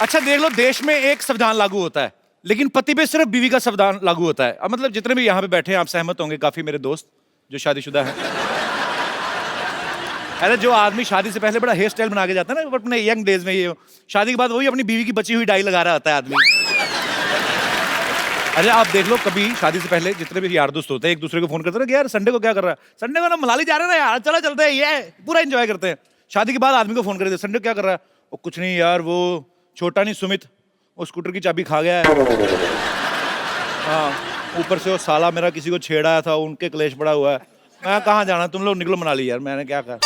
अच्छा देख लो, देश में एक संविधान लागू होता है लेकिन पति पे सिर्फ बीवी का संविधान लागू होता है। अब मतलब जितने भी यहाँ पे बैठे हैं आप सहमत होंगे, काफी मेरे दोस्त जो शादीशुदा हैं। अरे जो आदमी शादी से पहले बड़ा हेयर स्टाइल बना के जाता है ना अपने यंग डेज में, ये शादी के बाद वही अपनी बीवी की बची हुई डाई लगा रहा होता है आदमी। अरे आप देख लो, कभी शादी से पहले जितने भी यार दोस्त होते हैं एक दूसरे को फोन करते हैं कि यार संडे को क्या कर रहा है, संडे को ना मनाली जा रहे हैं ना यार, चलो चलते हैं, ये पूरा एंजॉय करते हैं। शादी के बाद आदमी को फोन कर देते संडे को क्या कर रहा है, वो कुछ नहीं यार, वो छोटा नहीं सुमित वो स्कूटर की चाबी खा गया है। हाँ, ऊपर से वो साला मेरा किसी को छेड़ा था, उनके क्लेश पड़ा हुआ है। मैं कहाँ जाना, तुम लोग निकलो मनाली यार, मैंने क्या कहा।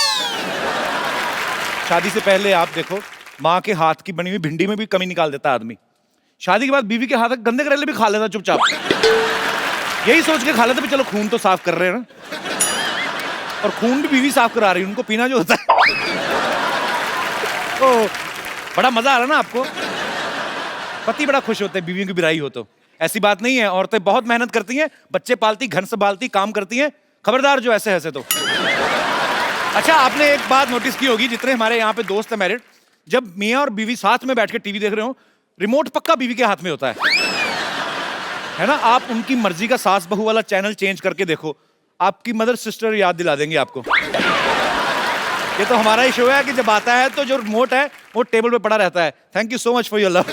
शादी से पहले आप देखो, माँ के हाथ की बनी हुई भिंडी में भी कमी निकाल देता आदमी। शादी के बाद बीवी के हाथ के गंदे करेले भी खा लेता चुपचाप, यही सोच के खा लेता भी चलो खून तो साफ कर रहे हैं ना, और खून भी बीवी साफ करा रही है, उनको पीना जो होता है। तो बड़ा मजा आ रहा है ना आपको, पति बड़ा खुश होते हैं बीवियों की बिराई हो तो। ऐसी बात नहीं है, औरतें बहुत मेहनत करती हैं, बच्चे पालती, घर संभालती, काम करती हैं, खबरदार जो ऐसे ऐसे तो। अच्छा आपने एक बात नोटिस की होगी, जितने हमारे यहाँ पे दोस्त हैं मैरिड, जब मियाँ और बीवी साथ में बैठ के टीवी देख रहे हो, रिमोट पक्का बीवी के हाथ में होता है ना। आप उनकी मर्जी का सास बहू वाला चैनल चेंज करके देखो, आपकी मदर सिस्टर याद दिला देंगे आपको। ये तो हमारा ही शो है कि जब आता है तो जो रिमोट है वो टेबल पे पड़ा रहता है। Thank you so much for your love.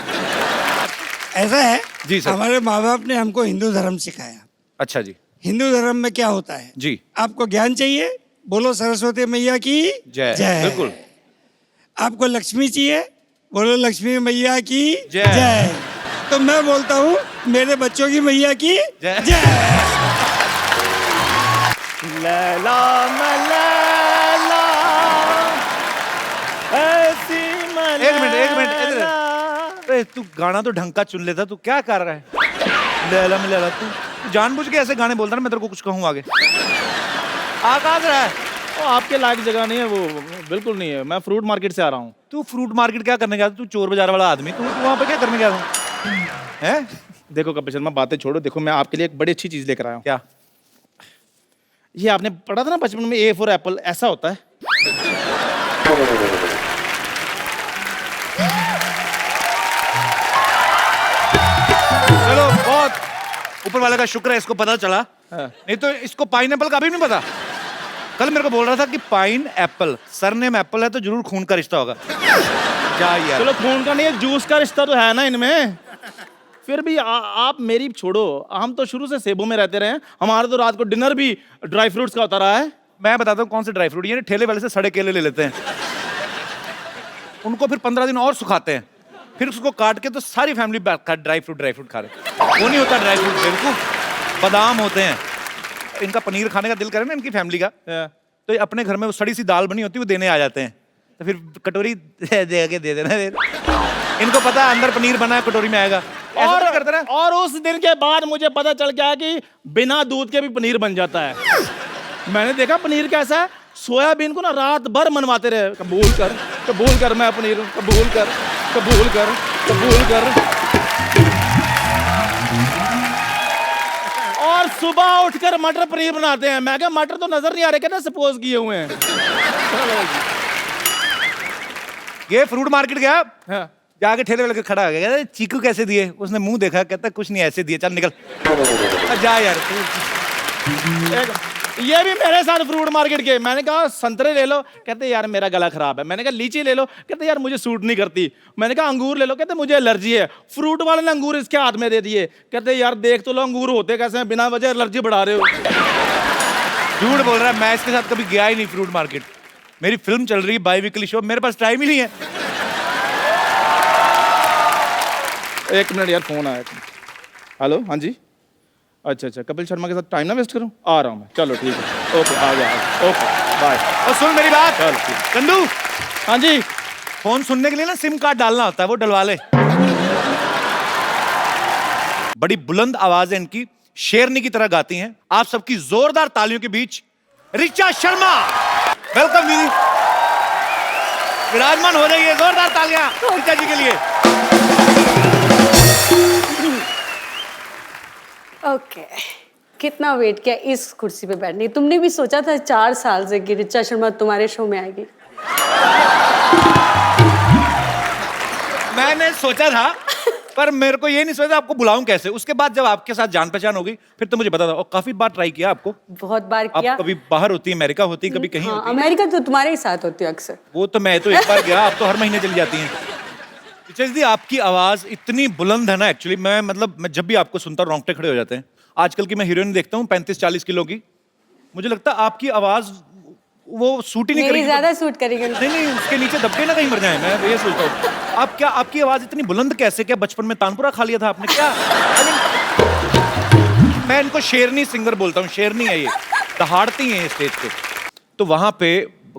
ऐसा है जी सर। हमारे माँ बाप ने हमको हिंदू धर्म सिखाया। अच्छा जी। हिंदू धर्म में क्या होता है जी। आपको ज्ञान चाहिए, बोलो सरस्वती मैया की जय। जय। बिल्कुल। आपको लक्ष्मी चाहिए, बोलो लक्ष्मी मैया की जय। जय। तो मैं बोलता हूँ मेरे बच्चों की मैया की जय। जय। लैला मलैला ऐसी एक मिनट इधर। अरे तू गाना तो ढंग का चुन लेता, तू क्या कर रहा है। लैला में लैला, तू जानबूझ के ऐसे गाने बोलता ना, मैं तेरे को कुछ कहूँ आगे। आ कहाँ से रहा है? वो आपके लायक जगह नहीं है, वो बिल्कुल नहीं है। मैं फ्रूट मार्केट से आ रहा हूँ। तू फ्रूट मार्केट क्या करने गया था? तू चोर बाजार वाला आदमी, तू वहाँ पे क्या करने गया था? हैं? देखो कपिल शर्मा, बातें छोड़ो, देखो मैं आपके लिए एक बड़ी अच्छी चीज लेकर आया हूँ। क्या? ये आपने पढ़ा था ना बचपन में, ए फॉर एप्पल, ऐसा होता है। चलो बहुत ऊपर वाले का शुक्र है इसको पता चला। हाँ। नहीं तो इसको पाइन एप्पल का भी नहीं पता। कल मेरे को बोल रहा था कि पाइन एप्पल, सरनेम एप्पल है तो जरूर खून का रिश्ता होगा। जा यार। चलो खून का नहीं है, जूस का रिश्ता तो है ना इनमें। फिर भी आप मेरी छोड़ो, हम तो शुरू से सेबों में रहते रहे हैं। हमारा तो रात को डिनर भी ड्राई फ्रूट्स का होता रहा है। मैं बताता हूँ कौन से ड्राई फ्रूट, ये ठेले वाले से सड़े केले ले लेते हैं, उनको फिर 15 दिन और सुखाते हैं, फिर उसको काट के तो सारी फैमिली ड्राई फ्रूट खा रहे। वो नहीं होता ड्राई फ्रूट, बेवकूफ, बादाम होते हैं। इनका पनीर खाने का दिल करे ना इनकी फैमिली का, तो ये अपने घर में वो सड़ी सी दाल बनी होती है वो देने आ जाते हैं, तो फिर कटोरी दे के दे देना। इनको पता है अंदर पनीर बना है, कटोरी में आएगा। और उस दिन के बाद मुझे पता चल गया कि बिना दूध के भी पनीर बन जाता है। मैंने देखा पनीर कैसा है, सोयाबीन को ना रात भर मनवाते रहे, कबूल कर मैं पनीर हूं, कबूल कर। और सुबह उठकर मटर पनीर बनाते हैं। मैं क्या मटर तो नजर नहीं आ रहे, कहते सपोज किए हुए हैं। ये फ्रूट मार्केट गया, हाँ। जाके ठेले वाले के खड़ा हो गया, कहता चीकू कैसे दिए? उसने मुंह देखा, कहता कुछ नहीं ऐसे दिए, चल निकल। जा यार। ये भी मेरे साथ फ्रूट मार्केट के। मैंने कहा संतरे ले लो, कहते यार मेरा गला खराब है। मैंने कहा लीची ले लो, कहते यार मुझे सूट नहीं करती। मैंने कहा अंगूर ले लो, कहते मुझे एलर्जी है। फ्रूट वाले ने अंगूर इसके हाथ में दे दिए, कहते यार देख तो लो अंगूर होते कैसे हैं, बिना वजह एलर्जी बढ़ा रहे हो। झूठ बोल रहा है, मैं इसके साथ कभी गया ही नहीं फ्रूट मार्केट। मेरी फिल्म चल रही है बाई वीकली शो, मेरे पास टाइम ही नहीं है। एक मिनट यार, फोन आया। हेलो, हाँ जी। अच्छा, कपिल शर्मा के साथ टाइम ना वेस्ट करूं, आ रहा हूं मैं। चलो ठीक है, ओके, आ गया। Okay bye. और सुन मेरी बात, चल ठीक। चंदू, हाँ जी। फोन सुनने के लिए ना सिम कार्ड डालना होता है, वो डलवा ले। बड़ी बुलंद आवाज है इनकी, शेरनी की तरह गाती हैं। आप सबकी जोरदार तालियों के बीच ऋचा शर्मा, वेलकम दीदी। विराजमान हो जाइए, जोरदार तालियां ऋचा जी के लिए। ओके कितना वेट किया इस कुर्सी पे बैठने। तुमने भी सोचा था 4 साल से कि ऋचा शर्मा तुम्हारे शो में आएगी? मैंने सोचा था, पर मेरे को ये नहीं सोचा आपको बुलाऊं कैसे। उसके बाद जब आपके साथ जान पहचान हो गई, फिर तो मुझे पता था। और काफी बार ट्राई किया आपको। बहुत बार आप किया। कभी बाहर होती है, अमेरिका होती है, कभी कहीं हाँ, होती है। अमेरिका तो तुम्हारे ही साथ होती है अक्सर। वो तो मैं तो एक बार गया, आप तो हर महीने चली जाती हैं। रिचा दी, आपकी आवाज इतनी बुलंद है ना, एक्चुअली मैं जब भी आपको सुनता हूँ रोंगटे खड़े हो जाते हैं। आजकल की मैं हीरोइन देखता हूँ 35-40 किलो की, मुझे लगता है आपकी आवाज वो सूट ही नहीं मेरी करेगी। ज्यादा सूट करेगी। नहीं, उसके नीचे दबके ना कहीं मर जाए, मैं ये सोचता हूँ। आप क्या, आपकी आवाज इतनी बुलंद कैसे? क्या बचपन में तानपुरा खा लिया था आपने क्या? मैं इनको शेरनी सिंगर बोलता हूँ, शेरनी है ये, दहाड़ती हैं ये स्टेज पे। तो वहां पे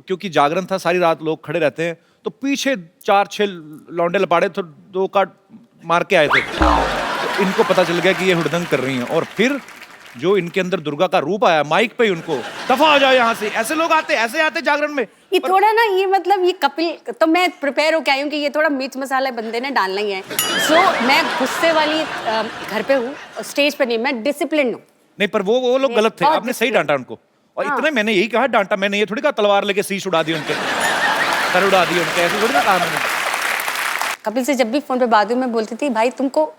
क्योंकि जागरण था, सारी रात लोग खड़े रहते हैं, तो पीछे 4-6 लौंडे लपाड़े तो 2 काट मार के आए थे। तो इनको पता चल गया कि ये हुड़दंग कर रही हैं, और फिर जो इनके अंदर दुर्गा का रूप आया, माइक पे ही उनको दफा हो जाओ यहाँ से। ऐसे लोग आते, ऐसे आते जागरण में। ये थोड़ा ना, ये मतलब ये कपिल, तो मैं प्रिपेयर होके आई हूँ कि ये थोड़ा मिर्च मसाला बंदे ने डालना ही है। सो मैं गुस्से वाली घर पे हूँ, स्टेज पे नहीं, मैं डिसिप्लिन हूँ। नहीं, पर वो लोग गलत थे, बहुत आपने सही discipline। डांटा उनको। और हाँ। इतने मैंने यही कहा डांटा, मैंने ये थोड़ी कहा तलवार लेके शीश उड़ा दी उनके, सर उड़ा दी उनके, ऐसे थोड़ी ना कहा मैंने। कपिल से जब भी फोन पे बात हुई, मैं बोलती थी भाई तुमको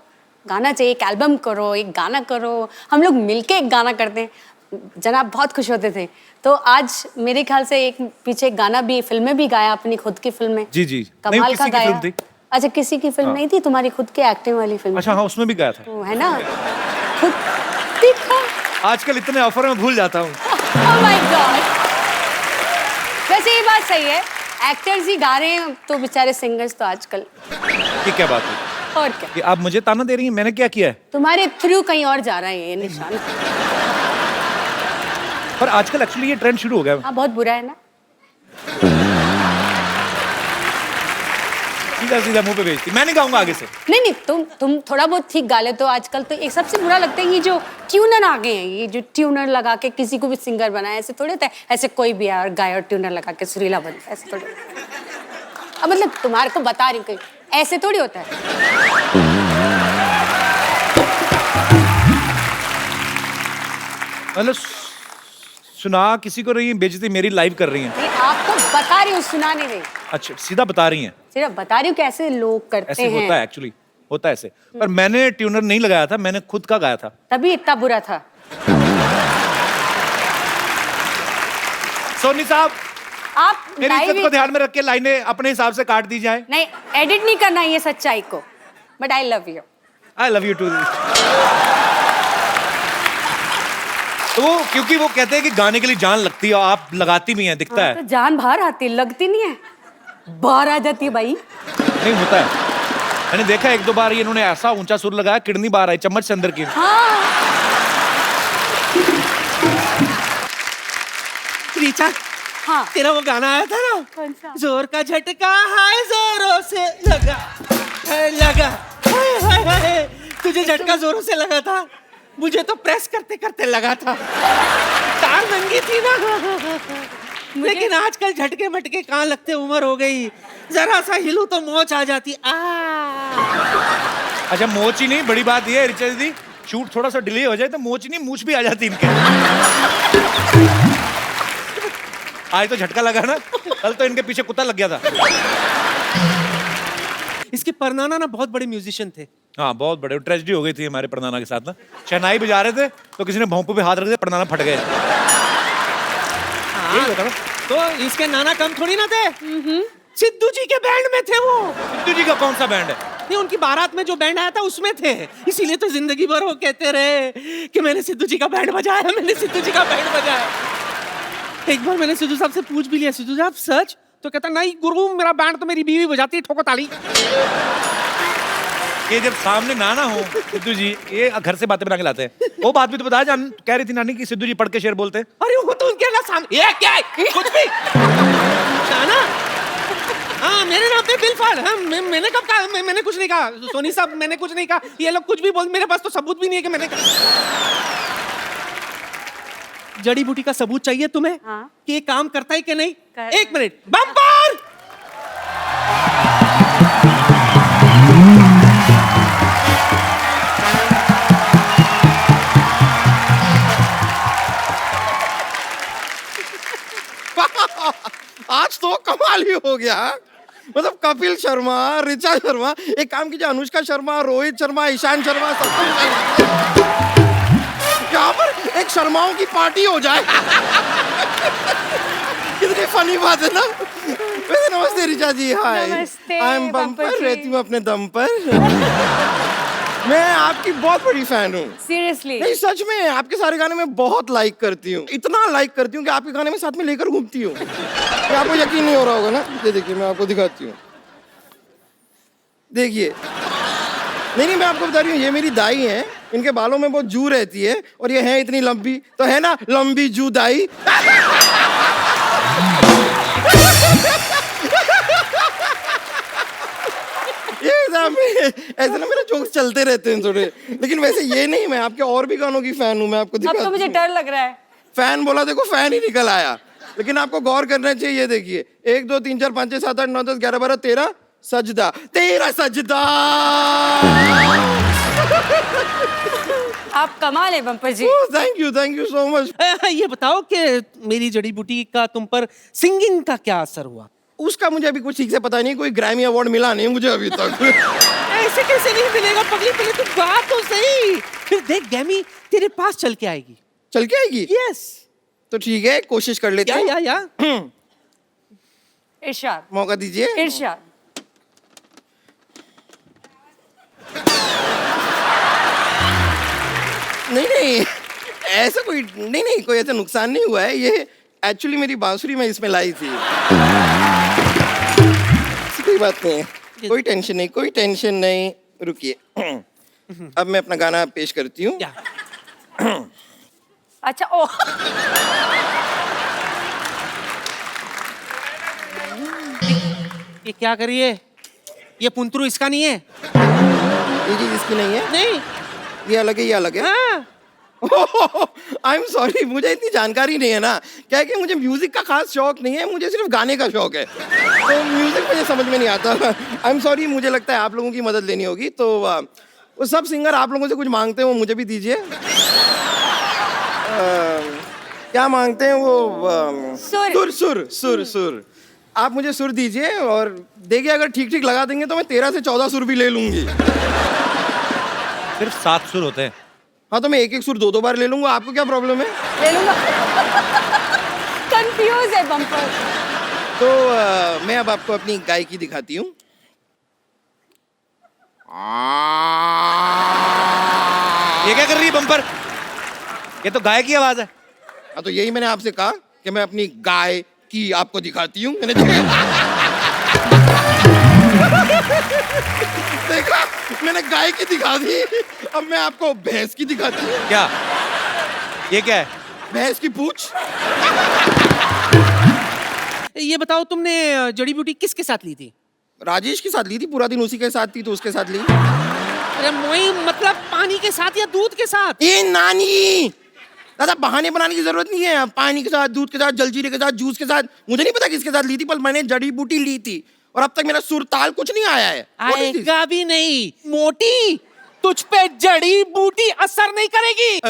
गाना चाहिए, एक एल्बम करो, एक गाना करो, हम लोग मिलके एक गाना करते हैं। जनाब बहुत खुश होते थे। तो आज मेरे ख्याल से एक पीछे एक गाना भी, फिल्में भी गाया, अपनी खुद की फिल्में। जी जी, नहीं, कमाल किसी का की गाया। फिल्म थी। अच्छा, किसी की फिल्म नहीं थी, तुम्हारी खुद की एक्टिंग वाली फिल्म। अच्छा हाँ, उसमें भी गया था। तो है ना, खुद दिखा। आजकल इतने ऑफर में भूल जाता हूँ। Oh my God! वैसे ये बात सही है, एक्टर्स ही गा रहे हैं तो बेचारे सिंगर्स तो आजकल। ये क्या बात है और क्या, कि आप मुझे ताना दे रही हैं? मैंने क्या किया है? तुम्हारे थ्रू कहीं और जा रहा है ये निशान। पर आजकल एक्चुअली ये ट्रेंड शुरू हो गया है। हाँ, बहुत बुरा है ना। सीधा सीधा मुंह पे भेजती, मैं नहीं गाऊंगा आगे से। नहीं नहीं, तुम थोड़ा बहुत ठीक गा लेते हो। आजकल तो एक सबसे बुरा लगता है ये जो ट्यूनर आ गए हैं, ये जो ट्यूनर लगा के किसी को भी सिंगर बनाए, ऐसे थोड़ी होता है। ऐसे कोई भी यार गाय और ट्यूनर लगा के सुरीला बनता है, ऐसे थोड़ी। अब मतलब तुम्हारे को बता रही हूँ, ऐसे थोड़ी होता है। मतलब सुना किसी को रही है, बेइज्जती मेरी लाइव कर रही हैं। नहीं, आपको बता रही हूँ, सुना नहीं रही, अच्छा, सीधा बता रही हैं। सिर्फ बता रही हूँ कि ऐसे लोग करते ऐसे हैं। होता है, एक्चुअली होता है ऐसे। पर मैंने ट्यूनर नहीं लगाया था, मैंने खुद का गाया था। तभी इतना बुरा था। सोनी साहब, आप मेरी live इज्जत को ध्यान में रख के लाइनें अपने हिसाब से काट दी जाए। नहीं, एडिट नहीं करना ये सच्चाई को, but I love you. I love you too. तो वो क्योंकि वो कहते हैं कि गाने के लिए जान लगती है, और आप लगाती भी हैं, दिखता तो है। जान बाहर आती, लगती नहीं है, बाहर आ जाती है भाई। नहीं होता है, मैंने देखा 1-2 बार ये इन्होंने ऐसा ऊंचा सुर लगाया, किडनी बाहर आई, चम्मच से अंदर की। हाँ, रीचा, हाँ। तेरा वो गाना आया था ना, कौन सा? जोर का झटका हाय जोरों से लगा, हाय हाय हाय। तुझे झटका जोरों से लगा था, मुझे तो प्रेस करते करते लगा था। तार नंगी थी ना, लेकिन आजकल झटके मटके कहाँ लगते, उम्र हो गई, जरा सा हिलू तो मोच आ जाती। अच्छा, मोच ही नहीं, बड़ी बात ये है रिचा दीदी, शूट थोड़ा सा डिले हो जाए तो मोच नहीं, मूछ भी आ जाती इनके। आज तो झटका लगा ना, कल तो इनके पीछे कुत्ता लग गया था। इसके परनाना ना बहुत बड़े म्यूजिशियन थे। हाँ, बहुत बड़े ट्रेजेडी हो गई थी हमारे परनाना के साथ ना। शहनाई बजा रहे थे तो किसी ने भोंपू पे हाथ रख दिया, परनाना फट गए। यही होता ना। तो इसके नाना कम थोड़ी ना थे, सिद्धू जी के बैंड में थे वो। सिद्धू जी का कौन सा बैंड है? नहीं, उनकी बारात में जो बैंड आया था उसमें थे, इसीलिए तो जिंदगी भर वो कहते रहे कि मैंने सिद्धू जी का बैंड बजाया, मैंने सिद्धू जी का बैंड बजाया। एक बार मैंने सिद्धू साहब से पूछ भी लिया, सिद्धू साहब सच? तो कहता नहीं गुरु, मेरा बैंड तो मेरी बीवी बजाती है, ठोको ताली। ये जब सामने नाना हो सिद्धू जी, ये घर से बातें बना के लाते हैं। वो बात भी तो बताया, जान कह रही थी नानी कि सिद्धू जी पढ़ के शेर बोलते हैं। अरे वो तो उनके ना सामने, ये क्या है? कुछ भी ना। हाँ, मेरे नाम पे बिल फाड़। हाँ, मैंने कब कहा? मैंने कुछ नहीं कहा सोनी साहब, मैंने कुछ नहीं कहा। ये लोग कुछ भी बोल, मेरे पास तो सबूत भी नहीं है कि मैंने जड़ी बूटी का सबूत चाहिए तुम्हें? हाँ। कि ये काम करता है कि नहीं? कर- 1 मिनट, बम्पर। आज तो कमाल ही हो गया। मतलब कपिल शर्मा, ऋचा शर्मा, एक काम कीजिए अनुष्का शर्मा, रोहित शर्मा, ईशान शर्मा, सबको यहाँ पर एक शर्माओं की पार्टी हो जाए। कितनी फनी बात है ना। वैसे नमस्ते ऋचा जी, हाय। नमस्ते, आई एम बम्पर बम्पर, जी। रहती हूँ अपने दम पर। मैं आपकी बहुत बड़ी फैन हूँ। सीरियसली नहीं सच में, आपके सारे गाने में बहुत लाइक करती हूँ, इतना लाइक करती हूँ कि आपके गाने में साथ में लेकर घूमती हूँ। ये आपको यकीन नहीं हो रहा होगा ना, ये देखिए मैं आपको दिखाती हूँ, देखिए। नहीं मैं आपको बता रही हूँ, ये मेरी दाई है, इनके बालों में बहुत जू रहती है और ये है इतनी लंबी, तो है ना लंबी जू दाई। ऐसे ना मेरे जोक्स चलते रहते हैं थोड़े, लेकिन वैसे ये नहीं, मैं आपके और भी गानों की फैन हूँ, मैं आपको अब दिखाता तो मुझे हूँ। डर लग रहा है। फैन बोला देखो फैन ही निकल आया, लेकिन आपको गौर करना चाहिए। ये देखिए 1 2 3 4 5 6 7 8 9 10 11 12 13 सजदा, तेरा सजदा। आप कमाल है Bumper ji. Thank you so much. ये बताओ कि मेरी जड़ी बूटी का तुम पर सिंगिंग का क्या असर हुआ? उसका मुझे अभी कुछ ठीक से पता नहीं, कोई ग्रैमी अवार्ड मिला नहीं मुझे अभी तक। ऐसे कैसे नहीं मिलेगा पगली, पहले तू गा तो सही, फिर देख गैमी तेरे पास चल के आएगी। चल के आएगी? यस। तो ठीक है, कोशिश कर लेते हैं। या इरशाद, मौका दीजिए। इरशाद। नहीं ऐसा कोई नहीं कोई ऐसा नुकसान नहीं हुआ है, ये एक्चुअली मेरी बांसुरी में इसमें लाई थी। कोई बात नहीं है, कोई टेंशन नहीं, रुकिए। अब मैं अपना गाना पेश करती हूँ। अच्छा ओ ये क्या करिए, ये पुंतरू इसका नहीं है? ये चीज इसकी नहीं है? नहीं। ये अलग है, ये अलग है। हाँ। आई एम सॉरी, मुझे इतनी जानकारी नहीं है ना, क्या है कि मुझे म्यूजिक का खास शौक नहीं है, मुझे सिर्फ गाने का शौक है, तो म्यूजिक मुझे समझ में नहीं आता। आई एम सॉरी, मुझे लगता है आप लोगों की मदद लेनी होगी, तो वो सब सिंगर आप लोगों से कुछ मांगते हैं वो मुझे भी दीजिए। क्या मांगते हैं वो? सुर। आप मुझे सुर दीजिए और देखिए अगर ठीक ठीक लगा देंगे तो मैं 13 से 14 सुर भी ले लूंगी। सिर्फ 7 सुर होते हैं। हाँ तो मैं एक सुर 2 बार ले लूंगा, आपको क्या प्रॉब्लम है? ले लूंगा। कंफ्यूज है बम्पर। तो मैं अब आपको अपनी गायकी दिखाती हूँ। ये क्या कर रही है बम्पर? ये तो गाय की आवाज है। हाँ तो यही मैंने आपसे कहा कि मैं अपनी गाय की आपको दिखाती हूँ। मैंने देखा, मैंने गाय की दिखा दी, अब मैं आपको भैंस की दिखाती हूँ। क्या ये क्या है? भैंस की पूंछ। ये बताओ तुमने जड़ी बूटी किसके साथ ली थी? राजेश के साथ ली थी, पूरा दिन उसी के साथ थी तो उसके साथ ली। अरे मोई, मतलब पानी के साथ या दूध के साथ? ये नानी, दादा बहाने बनाने की जरूरत नहीं है। पानी के साथ, दूध के साथ, जलजीरे के साथ, जूस के साथ, मुझे नहीं पता किसके साथ ली थी, पर मैंने जड़ी बूटी ली थी और अब तक मेरा सुर ताल कुछ नहीं आया है। What is this? आएगा भी नहीं मोटी, तुझ पे जड़ी बूटी असर नहीं करेगी।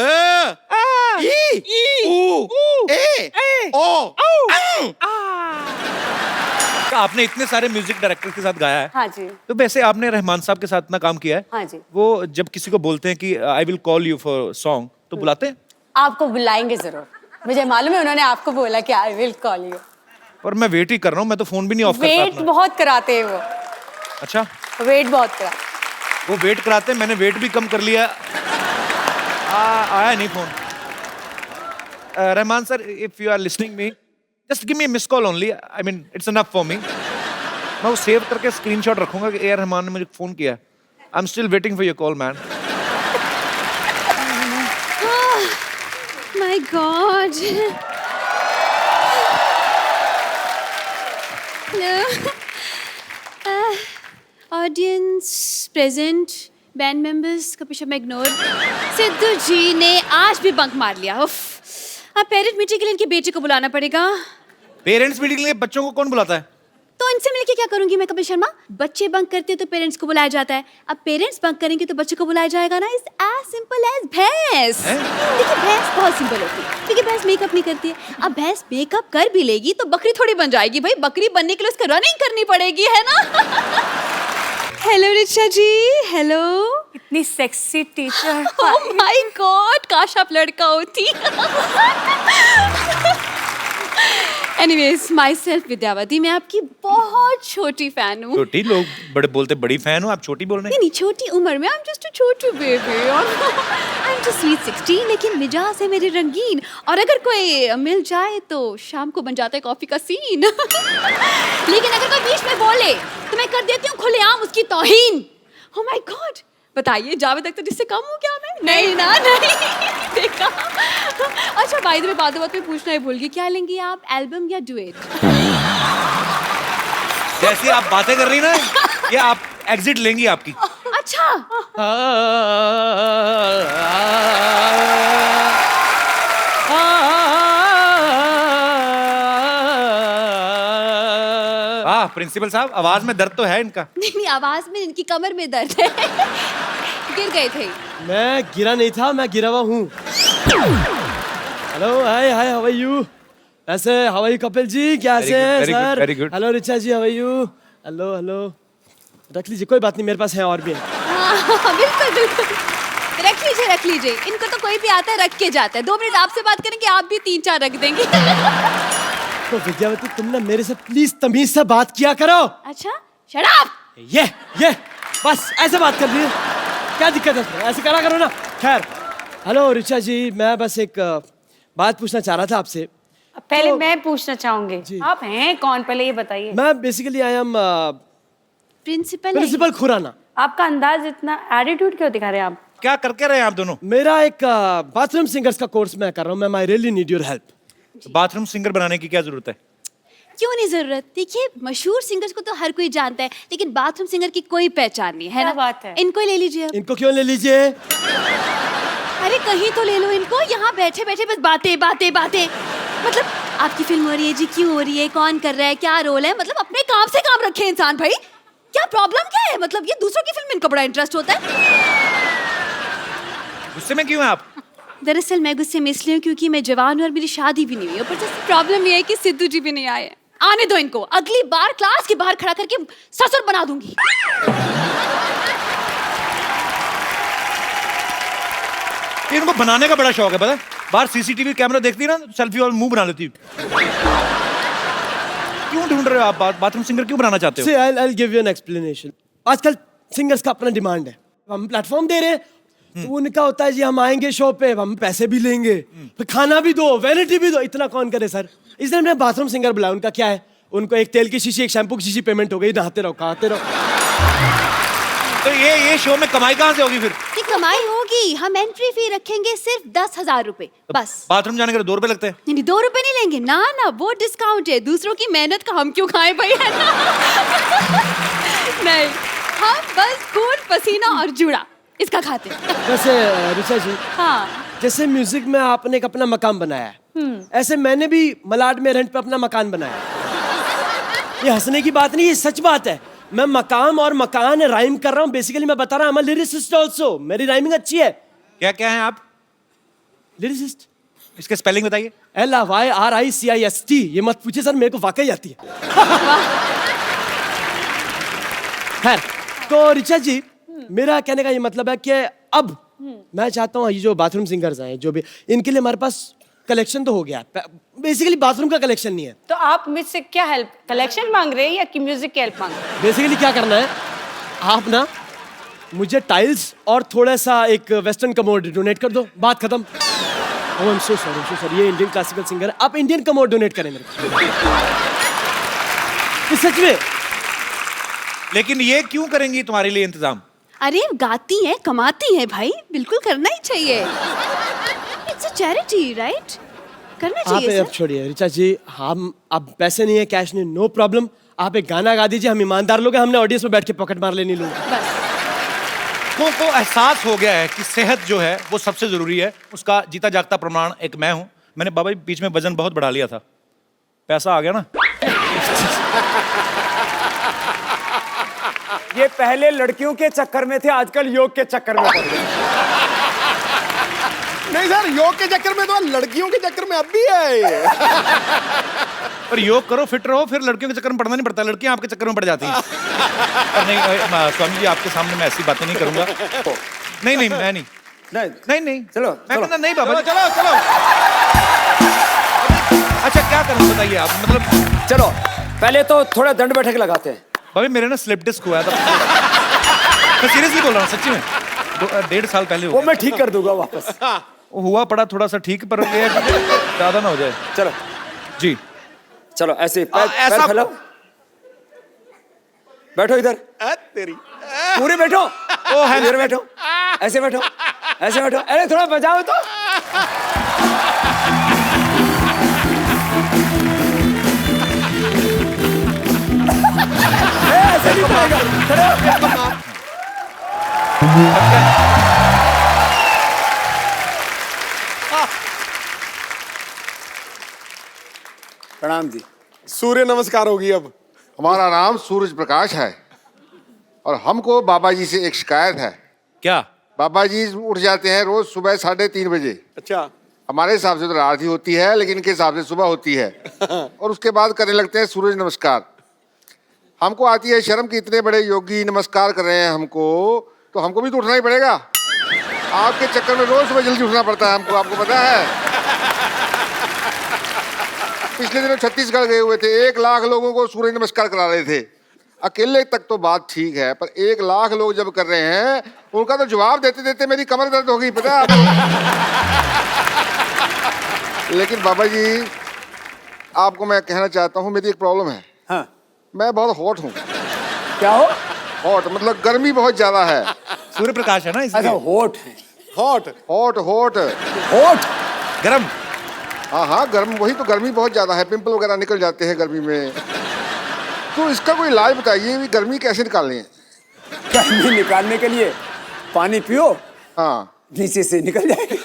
क्या आपने इतने सारे म्यूजिक डायरेक्टर के साथ गाया है? हाँ जी। तो वैसे आपने रहमान साहब के साथ ना काम किया है? हाँ जी। वो जब किसी को बोलते हैं कि I will call you for song, तो बुलाते हैं? आपको बुलाएंगे जरूर, मुझे मालूम है उन्होंने आपको बोला कि आई विल कॉल यू। पर मैं वेट ही कर रहा हूँ, मैं तो फोन भी नहीं ऑफ करता वेट अपना। बहुत कराते हैं वो, अच्छा, वेट बहुत करा। वो वेट कराते हैं, मैंने वेट भी कम कर लिया। आया नहीं phone. Rahman sir, if you are listening me, just give me miss call only, I mean it's enough for me. मैं वो सेव करके स्क्रीनशॉट रखूंगा कि ए रहमान ने मुझे फोन किया। I am still waiting for your call man. My God. Hello. Audience present, band members का पीछे मैं इग्नोर। सिद्धू जी ने आज भी बंक मार लिया। उफ, अब पेरेंट मीटिंग के लिए इनकी बेटी को बुलाना पड़ेगा। पेरेंट्स मीटिंग के लिए बच्चों को कौन बुलाता है? तो इनसे मिलके क्या करूंगी मैं कपिल शर्मा? बच्चे बंक करते हैं तो पेरेंट्स को बुलाया जाता है, अब पेरेंट्स बंक करेंगे तो बच्चे को बुलाया जाएगा ना। इट्स एज सिंपल एज भैंस। देखिए भैंस बहुत सिंपल होती है, क्योंकि भैंस मेकअप नहीं करती है। अब भैंस मेकअप कर भी लेगी तो बकरी थोड़ी बन जाएगी भाई, बकरी बनने के लिए उसको रनिंग करनी पड़ेगी, है ना? हेलो रिचा जी, हेलो। इतनी sexy teacher. Oh my God, काश आप लड़का होती। एनीवेज, माई सेल्फ विद्यावती, मैं आपकी बहुत छोटी फैन हूँ। छोटी? लोग बड़े बोलते बड़ी फैन हो, आप छोटी बोल रहे हैं। नहीं, छोटी उम्र में, I am just a Chhotu baby. I am just sweet 16, लेकिन मिजाज है मेरे रंगीन, और अगर कोई मिल जाए तो शाम को बन जाता है कॉफी का सीन। लेकिन अगर कोई बीच में बोले तो मैं कर देती हूँ खुलेआम उसकी तौहीन। ओह माय गॉड, बताइए जावेद अख्तर जिससे कम हूँ क्या मैं? नहीं ना, नहीं देखा। अच्छा बाय द वे, बात में पूछना ही भूल गई, क्या लेंगी आप, एल्बम या डुएट? जैसी आप बातें कर रही ना, ये आप एग्जिट लेंगी आपकी। अच्छा, वाह प्रिंसिपल साहब, आवाज में दर्द तो है इनका। नहीं आवाज में, इनकी कमर में दर्द है। गिर गए थे। मैं गिरा नहीं था, मैं गिरा हुआ हूँ। Hello, hi hi, how are you? ऐसे how are you Kapil ji, कैसे हैं very good, sir? very good. Hello Richa ji, how are you? Hello hello, रख लीजिए, कोई बात नहीं, मेरे पास है और भी है। हाँ, बिल्कुल बिल्कुल, रख लीजिए रख लीजिए। इनको तो कोई भी आता है रख के जाता है। 2 मिनट आपसे बात करेंगे, आप भी 3-4 रख देंगे। तो विद्यावती, तुम ना मेरे से प्लीज तमीज से बात किया करो। अच्छा, शट अप। ये बस ऐसे बात कर रही है, क्या दिक्कत है इसमें? ऐसे करा करो ना। खैर, हेलो रिचा जी, मैं बस एक बात पूछना चाह रहा था आपसे। पहले तो- मैं पूछना चाहूंगी, जी। आप हैं कौन, पहले ये बताइए। मैं basically I am principal Khurana. आपका अंदाज इतना, एटीट्यूड क्यों दिखा रहे हैं आप? क्या करके रहे हैं आप दोनों? मेरा एक बाथरूम सिंगर्स का कोर्स मैं कर रहा हूँ, मैं I really need your help. Bathroom singer बनाने की क्या जरूरत है? क्यों नहीं जरूरत? देखिए मशहूर सिंगर्स को तो हर कोई जानता है, लेकिन बाथरूम सिंगर की कोई पहचान नहीं है क्या ना। बात है? इनको ही ले लीजिए अब। इनको क्यों ले लीजिए? अरे कहीं तो ले लो इनको, यहाँ बैठे बैठे बस बातें बातें बातें। मतलब आपकी फिल्म हो रही है जी, क्यों हो रही है, कौन कर रहा है, क्या रोल है, मतलब अपने काम से काम रखे इंसान भाई। क्या प्रॉब्लम क्या है? मतलब ये दूसरों की फिल्म, इनको बड़ा इंटरेस्ट होता है। गुस्से में क्यों हैं आप? दरअसल मैं गुस्से में इसलिए हूँ क्योंकि मैं जवान हूँ और मेरी शादी भी नहीं हुई। ऊपर से प्रॉब्लम ये है कि सिद्धू जी भी नहीं आए। आने दो इनको, अगली बार क्लास के बाहर खड़ा करके ससुर बना दूंगी। इनको बनाने का बड़ा शौक है, पता है? बाहर सीसीटीवी कैमरा देखती ना, सेल्फी और मुंह बना लेती। क्यों ढूंढ रहे हो आप बाथरूम सिंगर, क्यों बनाना चाहते हो? See, I'll give you an explanation. आजकल सिंगर्स का अपना डिमांड है, हम प्लेटफॉर्म दे रहे हैं, तो उनका होता है जी हम आएंगे शो पे, हम पैसे भी लेंगे, फिर खाना भी दो, वैनिटी भी दो, इतना कौन करे सर? इसलिए हमने बाथरूम सिंगर बुलाया। उनका क्या है, उनको एक तेल की शीशी, एक शैम्पू की शीशी पेमेंट हो गई, नहाते रहो खाते रहो। तो ये शो में कमाई कहाँ से होगी फिर? ये कमाई होगी, हम एंट्री फी रखेंगे सिर्फ 10,000 रुपए बस। बाथरूम जाने के लिए 2 रुपए लगते हैं। नहीं 2 रुपए नहीं लेंगे ना ना, वो डिस्काउंट है। दूसरों की मेहनत का हम क्यों खाएं भाई, है ना? नहीं, हम बस खून पसीना और जुड़ा इसका खाते हैं। वैसे ऋचा जी, हाँ, जैसे म्यूजिक में आपने एक अपना मकान बनाया है, ऐसे मैंने भी मलाड में रेंट पे अपना मकान बनाया है। ये हंसने की बात नहीं, ये सच बात है। मैं मकाम और मकान राइम कर रहा हूँ। बेसिकली मैं बता रहा हूँ, लिरिसिस्ट ऑल्सो, मेरी राइमिंग अच्छी है। क्या क्या हैं आप? लिरिसिस्ट, इसके स्पेलिंग बताइए। LYRICIST। ये मत पूछिए सर, मेरे को वाकई आती है। खैर, तो ऋचा जी, मेरा कहने का ये मतलब है कि अब मैं चाहता हूँ ये जो बाथरूम सिंगर्स हैं, जो भी, इनके लिए हमारे पास कलेक्शन तो हो गया। बेसिकली बाथरूम का कलेक्शन नहीं है। तो आप मुझसे क्या हेल्प, कलेक्शन मांग रहे हैं या कि म्यूजिक की हेल्प मांग रहे हैं? बेसिकली क्या करना है, आप मुझे टाइल्स और थोड़ा सा एक वेस्टर्न कमोड डोनेट कर दो, बात खत्म। ओह आई एम सो सॉरी, ये इंडियन क्लासिकल सिंगर है, आप इंडियन कमोड डोनेट करें मेरे को। ये सच में। लेकिन ये क्यों करेंगी तुम्हारे लिए इंतजाम? अरे गाती हैं, कमाती हैं भाई, बिल्कुल करना ही चाहिए। It's a charity, right? करना आप चाहिए अब सर। छोड़िए ऋचा जी, हम अब पैसे नहीं है, कैश नहीं, नो प्रॉब्लम। आप एक गाना गा दीजिए, हम ईमानदार लोग हैं, हमने ऑडियंस में बैठ के पॉकेट मार लेनी लोग। बस को एहसास हो गया है कि सेहत जो है वो सबसे जरूरी है। उसका जीता जागता प्रमाण एक मैं हूं। मैंने बाबा जी बीच में वजन बहुत बढ़ा लिया था, पैसा आ गया ना। ये पहले लड़कियों के चक्कर में थे, आजकल योग के चक्कर में पड़ गए। नहीं सर, योग के चक्कर में तो लड़कियों के चक्कर में अब भी है ये। पर योग करो, फिट रहो, फिर लड़कियों के चक्कर में पड़ना नहीं पड़ता, लड़कियां आपके चक्कर में पड़ जाती हैं। पर नहीं स्वामी जी, आपके सामने मैं ऐसी बातें नहीं करूंगा। नहीं नहीं, मैं नहीं नहीं नहीं, चलो मैं कहता नहीं बाबा जी। चलो चलो। अच्छा क्या करूं बताइए आप, मतलब चलो पहले तो थोड़ा दंड बैठक लगाते हैं। भाभी मेरे ना स्लिप डिस्क हुआ था। मैं सीरियसली बोल रहा हूँ, सच्ची में 1.5 साल पहले वो मैं ठीक कर दूंगा वापस। वो हुआ पड़ा थोड़ा सा ठीक, पर ये है कि ज्यादा ना हो जाए। चलो जी चलो, ऐसे पैर ऐसा- फैलाओ, बैठो इधर, तेरी पूरे बैठो। ओ है इधर बैठो, ऐसे बैठो, ऐसे बैठो। अरे थोड़ा बजाओ तो। ऐसे नहीं चलेगा, खड़े हो। प्रणाम जी। सूर्य नमस्कार होगी अब। हमारा नाम सूरज प्रकाश है और हमको बाबा जी से एक शिकायत है। क्या? बाबा जी उठ जाते हैं रोज सुबह 3:30 बजे। अच्छा। हमारे हिसाब से तो रात ही होती है, लेकिन इनके हिसाब से सुबह होती है। और उसके बाद करने लगते हैं सूरज नमस्कार। हमको आती है शर्म कि इतने बड़े योगी नमस्कार कर रहे हैं हमको, तो हमको भी तो उठना ही पड़ेगा। आपके चक्कर में रोज सुबह जल्दी उठना पड़ता है हमको, आपको पता है। पिछले दिनों छत्तीसगढ़ गए हुए थे, 1 लाख लोगों को सूर्य नमस्कार करा रहे थे। अकेले तक तो बात ठीक है, पर 1 लाख लोग जब कर रहे हैं, उनका तो जवाब देते देते मेरी कमर दर्द हो गई, पता है आपको। लेकिन बाबा जी, आपको मैं कहना चाहता हूँ, मेरी एक प्रॉब्लम है। हाँ, मैं बहुत हॉट हूँ। क्या हो? हॉट मतलब गर्मी बहुत ज्यादा है। सूर्य प्रकाश है ना अच्छा, इसलिए। होठ है। हॉट हॉट हॉट होठ गरम। हाँ हाँ, गर्म, वही तो, गर्मी बहुत ज्यादा है, पिंपल वगैरह निकल जाते हैं गर्मी में। तो इसका कोई इलाज बताइए, भी गर्मी कैसे निकालनी है। गर्मी निकालने के लिए पानी पियो, हाँ, नीचे से निकल जाएगी।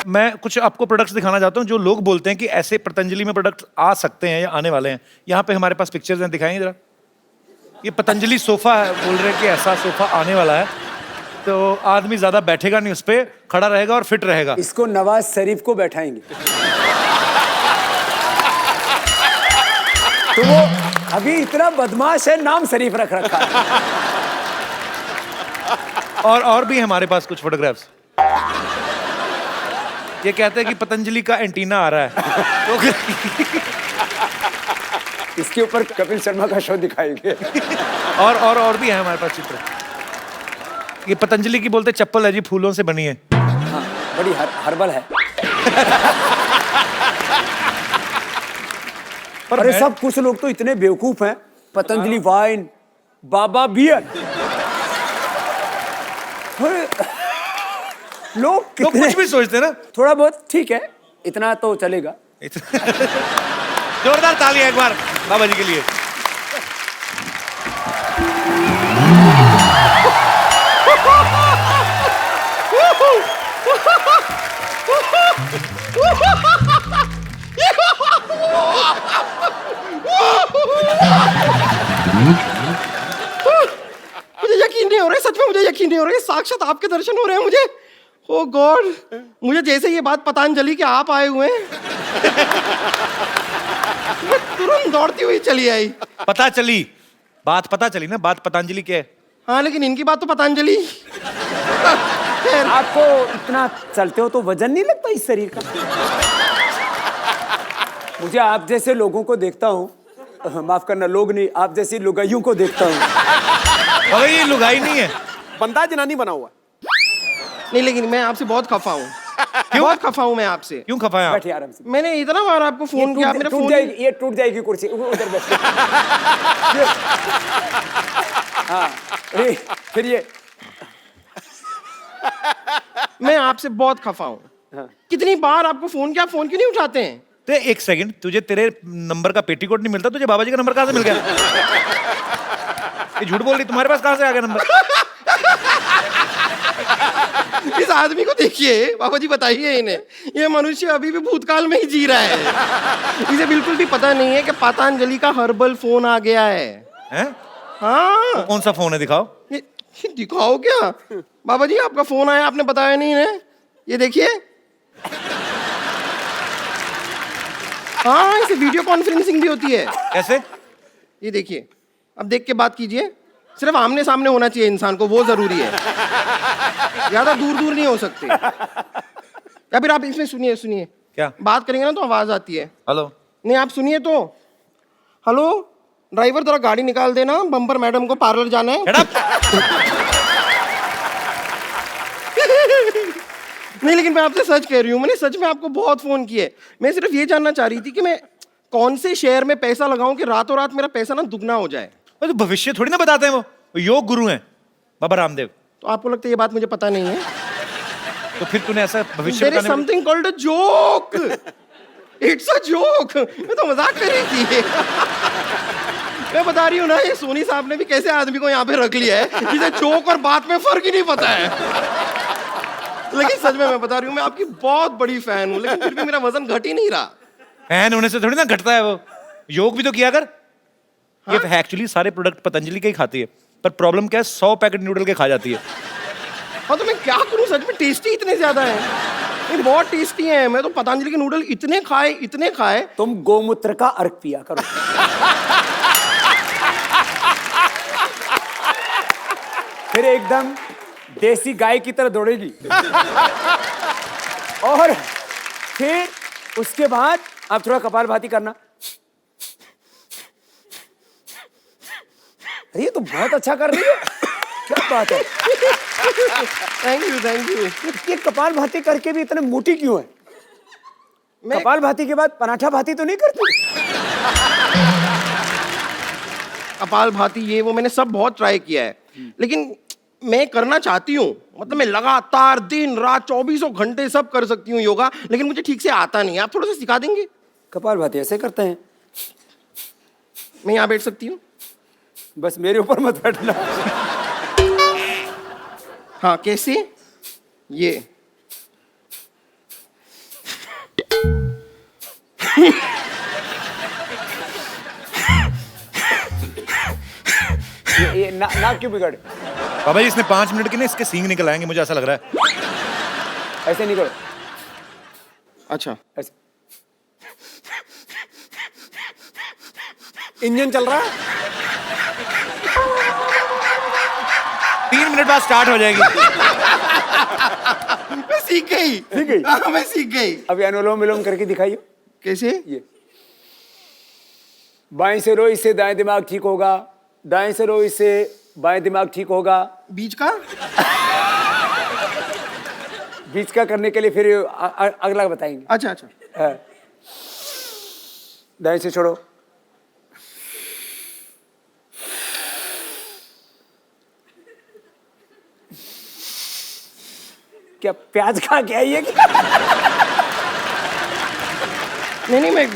मैं कुछ आपको प्रोडक्ट्स दिखाना चाहता हूँ जो लोग बोलते हैं कि ऐसे पतंजलि में प्रोडक्ट्स आ सकते हैं या आने वाले हैं। यहाँ पे हमारे पास पिक्चर्स हैं, दिखाएंगे जरा। ये पतंजलि सोफा है, बोल रहे हैं कि ऐसा सोफा आने वाला है, तो आदमी ज्यादा बैठेगा नहीं, उस पे खड़ा रहेगा और फिट रहेगा। इसको नवाज शरीफ को बैठाएंगे तो वो अभी इतना बदमाश है, नाम शरीफ रख रखा है। और भी है हमारे पास कुछ फोटोग्राफ्स। ये कहते हैं कि पतंजलि का एंटीना आ रहा है। तो इसके ऊपर कपिल शर्मा का शो दिखाएंगे। और भी है हमारे पास चित्र। ये पतंजलि की बोलते चप्पल है जी, फूलों से बनी है। हाँ, बड़ी हर्बल है। पर अरे सब कुछ लोग तो इतने बेवकूफ हैं। पतंजलि वाइन, बाबा बियर, लोग कितने कुछ भी सोचते हैं ना। थोड़ा बहुत ठीक है, इतना तो चलेगा। जोरदार तालियां एक बार बाबा जी के लिए। मुझे यकीन नहीं हो रहा है, सच में मुझे यकीन नहीं हो रहा है, साक्षात आपके दर्शन हो रहे हैं मुझे। ओ गॉड, मुझे जैसे ये बात पतंजलि के आप आए हुए हैं, मैं तुरंत दौड़ती हुई चली आई। पता चली ना, बात पतंजलि की है। हाँ, लेकिन इनकी बात तो पतंजलि। आपको इतना चलते हो तो वजन नहीं लगता इस शरीर का? मुझे आप जैसे लोगों को देखता हूँ, माफ करना, लोग नहीं, आप जैसी लुगाइयों को देखता हूँ। अगर ये लुगाई नहीं है, बंदा जनानी बना हुआ। नहीं, लेकिन मैं आपसे बहुत खफा हूँ। बहुत खफा हूँ मैं आपसे। क्यों खफा है आप? बैठिए आराम से। मैंने इतना बार आपको फोन किया, मेरा टूट फोन जाएगी, ये टूट जाएगी कुर्सी, उधर बैठिए। हाँ, फिर ये मैं आपसे बहुत खफा हूँ। हाँ। कितनी बार आपको फोन किया, फोन क्यों नहीं उठाते हैं? तो एक सेकंड, तुझे तेरे नंबर का पेटीकोट नहीं मिलता, तुझे बाबा जी का नंबर कहाँ से मिल गया? ये झूठ बोल रही, तुम्हारे पास कहाँ से आ गया नंबर? इस आदमी को देखिए बाबा जी, बताइए इन्हें, ये मनुष्य अभी भी भूतकाल में ही जी रहा है। इसे बिल्कुल भी पता नहीं है कि पतंजलि का हर्बल फोन आ गया है। हैं? हाँ, कौन सा फोन है, दिखाओ। ये दिखाओ क्या? बाबा जी आपका फोन आया, आपने बताया नहीं है। ये देखिए, हाँ, इसे वीडियो कॉन्फ्रेंसिंग भी होती है। कैसे? ये देखिए, अब देख के बात कीजिए। सिर्फ आमने सामने होना चाहिए इंसान को, वो जरूरी है, ज्यादा दूर दूर नहीं हो सकते। या फिर आप इसमें सुनिए, सुनिए क्या बात करेंगे ना तो आवाज आती है। हेलो। नहीं, आप सुनिए तो। हेलो ड्राइवर, जरा गाड़ी निकाल देना, बम्पर मैडम को पार्लर जाना है। नहीं, लेकिन मैं आपसे सच कह रही हूँ, मैंने सच में आपको बहुत फोन किए। मैं सिर्फ ये जानना चाह रही थी कि मैं कौन से शेयर में पैसा लगाऊं कि रातों रात मेरा पैसा ना दुगना हो जाए। तो भविष्य थोड़ी ना बताते हैं, वो योग गुरु हैं बाबा रामदेव। तो आपको लगता है ये बात मुझे पता नहीं है? तो फिर तूने ऐसा भविष्य There is something called a joke. It's a joke. मैं तो मजाक कर रही थी। मैं बता रही हूँ ना, ये सोनी साहब ने भी कैसे आदमी को यहाँ पे रख लिया है जिसे जोक और बात में फर्क ही नहीं पता है। लेकिन सच में मैं बता रही हूँ, मैं आपकी बहुत बड़ी फैन हूँ, लेकिन फिर भी मेरा वजन घट ही नहीं रहा। फैन होने से थोड़ी ना घटता है वो। योग भी तो किया कर। ये एक्चुअली सारे प्रोडक्ट पतंजलि के ही खाती है, पर प्रॉब्लम क्या है, 100 पैकेट नूडल के खा जाती है। हाँ, तो मैं क्या करूँ, सच में टेस्टी इतने ज्यादा है, ये बहुत टेस्टी है। मैं तो पतंजलि के नूडल इतने खाए। तुम गोमूत्र का अर्क पिया करो। फिर एकदम देसी गाय की तरह दौड़ेगी। और फिर उसके बाद आप थोड़ा कपालभाति करना। ये तो बहुत अच्छा कर रही है, क्या बात है। Thank you. ये कपालभाति करके भी इतने मोटी क्यों है? कपालभाति के बाद पराठा भाती तो नहीं करती? कपालभाति ये वो मैंने सब बहुत ट्राई किया है, लेकिन मैं करना चाहती हूँ। मतलब मैं लगातार दिन रात 24 घंटे सब कर सकती हूँ योगा, लेकिन मुझे ठीक से आता नहीं है। आप थोड़ा सा सिखा देंगे? कपालभाति ऐसे करते हैं। मैं यहाँ बैठ सकती हूँ? बस मेरे ऊपर मत बैठना। हाँ, कैसे? ये ये नाक क्यों बिगड़? बाबा जी इसने 5 मिनट के ना इसके सींग निकल आएंगे, मुझे ऐसा लग रहा है। ऐसे नहीं करो। अच्छा, ऐसे। इंजन चल रहा है। 3 मिनट बाद स्टार्ट हो जाएगी। मैं सीख गई। सीख गई? हाँ, मैं सीख गई। अभी अनुलोम विलोम करके दिखाइए। कैसे? ये बाएं से रो, इससे दाएं दिमाग ठीक होगा। दाएं से रो, इससे बाएं दिमाग ठीक होगा। बीच का? बीच का करने के लिए फिर अगला बताएंगे। अच्छा। हाँ। दाएं से छोड़ो। क्या प्याज खा के आई है क्या? नहीं, मैं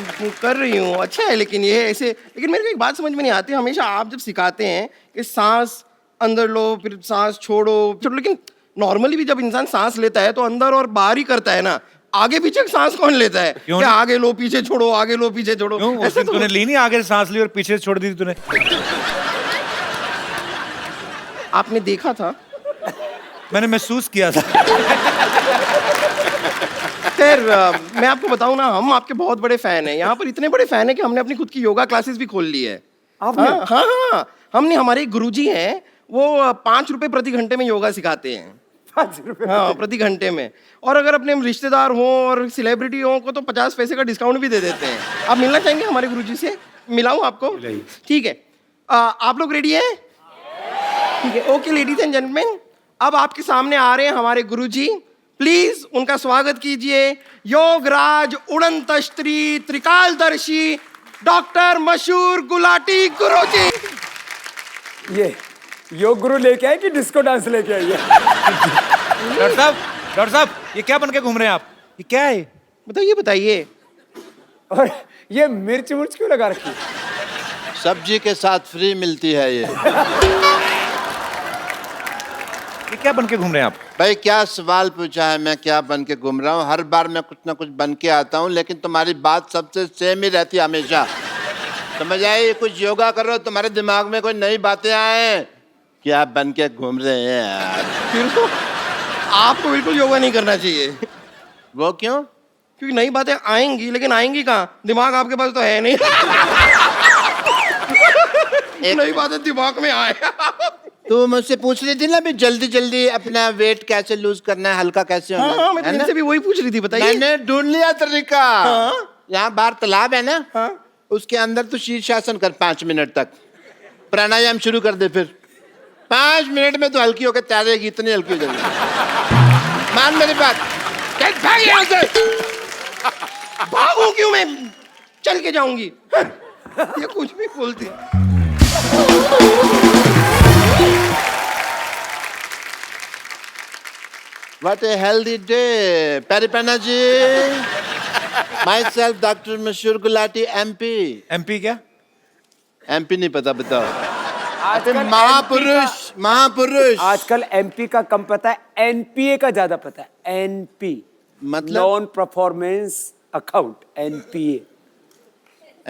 कर रही हूँ, अच्छा है। लेकिन ये ऐसे, लेकिन मेरे को एक बात समझ में नहीं आती। हमेशा आप जब सिखाते हैं कि सांस अंदर लो फिर सांस छोड़ो, लेकिन नॉर्मली भी जब इंसान सांस लेता है तो अंदर और बाहर ही करता है ना, आगे पीछे सांस कौन लेता है? क्या आगे लो पीछे छोड़ो, आगे लो पीछे छोड़ो? ऐसे तो तूने ली नहीं, आगे सांस ली और पीछे छोड़ दी तूने। आपने देखा था? मैंने महसूस किया था। खैर, मैं आपको बताऊं ना, हम आपके बहुत बड़े फैन हैं। यहाँ पर इतने बड़े फैन हैं कि हमने अपनी खुद की योगा क्लासेस भी खोल ली है। हाँ, हमने, हमारे एक गुरुजी हैं, वो 5 रुपए प्रति घंटे में योगा सिखाते हैं। 5 रुपए? हाँ, प्रति घंटे में। और अगर अपने रिश्तेदार हो और सेलिब्रिटी हो को तो 50 पैसे का डिस्काउंट भी दे देते हैं। आप मिलना चाहेंगे हमारे गुरुजी से? मिलाऊं आपको? ठीक है। आप लोग रेडी हैं? ठीक है, ओके लेडीज एंड जेंटलमैन, अब आपके सामने आ रहे हैं हमारे गुरुजी। प्लीज उनका स्वागत कीजिए, योगराज उड़नतस्त्री त्रिकालदर्शी डॉक्टर मशहूर गुलाटी गुरुजी। ये योग गुरु लेके आए कि डिस्को डांस लेके आई है? डॉक्टर साहब ये क्या बन के घूम रहे हैं आप? ये क्या है? बताइए। और ये मिर्च मुर्च क्यों लगा रखी? सब्जी के साथ फ्री मिलती है ये। क्या बन के घूम रहे हैं आप? भाई क्या सवाल पूछा है, मैं क्या बन के घूम रहा हूँ? हर बार मैं कुछ ना कुछ बन के आता हूँ, लेकिन तुम्हारी बात सबसे सेम ही रहती है हमेशा। समझ आई? कुछ योगा करो, तुम्हारे दिमाग में कोई नई बातें आए। क्या बन के घूम रहे हैं यार? फिर तो आपको बिल्कुल योगा नहीं करना चाहिए। वो क्यों? क्योंकि नई बातें आएंगी, लेकिन आएंगी कहाँ? दिमाग आपके पास तो है नहीं। नई बातें दिमाग में आए। तू मुझसे पूछ रही थी ना भी जल्दी जल्दी अपना वेट कैसे लूज करना है, हल्का कैसे होना है? हाँ, मैं तो इनसे भी वही पूछ रही थी, बताइए। मैंने ढूंढ लिया तरीका। हाँ? यहाँ बाहर तालाब है ना, हाँ? उसके अंदर तू शीर्षासन कर 5 मिनट तक। प्राणायाम शुरू कर दे, फिर 5 मिनट में तू हल्की होकर तैरेगी, इतनी हल्की हो जाएगी। मान मेरी बात। चल भाग यहाँ से। भागू क्यों? मैं चल के जाऊंगी। ये कुछ भी बोलती। What a healthy day, Paripana ji. Myself, Dr. Mashur Gulati, MP. MP क्या? MP नहीं पता, बताओ। आजकल महापुरुष, महापुरुष। आजकल MP का कम पता है, NPA का ज्यादा पता है। NP मतलब? Non performance account, NPA।